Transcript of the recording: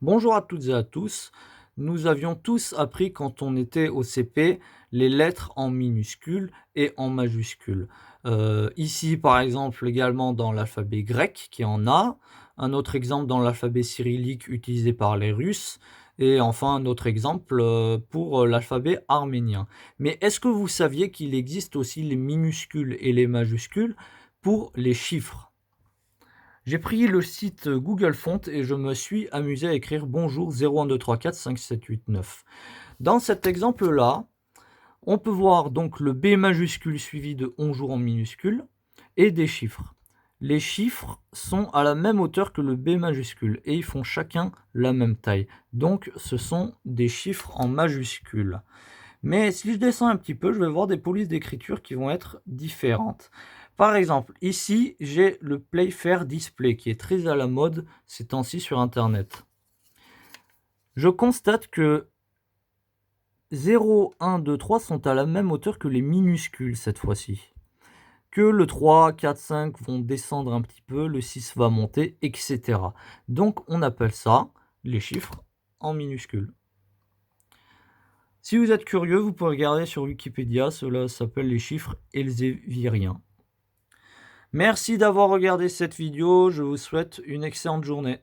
Bonjour à toutes et à tous. Nous avions tous appris quand on était au CP les lettres en minuscules et en majuscules. Ici, par exemple, également dans l'alphabet grec qui en a, un autre exemple dans l'alphabet cyrillique utilisé par les Russes et enfin un autre exemple, pour, l'alphabet arménien. Mais est-ce que vous saviez qu'il existe aussi les minuscules et les majuscules pour les chiffres? J'ai pris le site Google Fonts et je me suis amusé à écrire bonjour 0123456789. Dans cet exemple-là, on peut voir donc le B majuscule suivi de bonjour en minuscule et des chiffres. Les chiffres sont à la même hauteur que le B majuscule et ils font chacun la même taille. Donc ce sont des chiffres en majuscule. Mais si je descends un petit peu, je vais voir des polices d'écriture qui vont être différentes. Par exemple, ici, j'ai le Playfair Display qui est très à la mode ces temps-ci sur internet. Je constate que 0, 1, 2, 3 sont à la même hauteur que les minuscules cette fois-ci. Que le 3, 4, 5 vont descendre un petit peu, le 6 va monter, etc. Donc on appelle ça les chiffres en minuscules. Si vous êtes curieux, vous pouvez regarder sur Wikipédia, cela s'appelle les chiffres elzéviriens. Merci d'avoir regardé cette vidéo, je vous souhaite une excellente journée.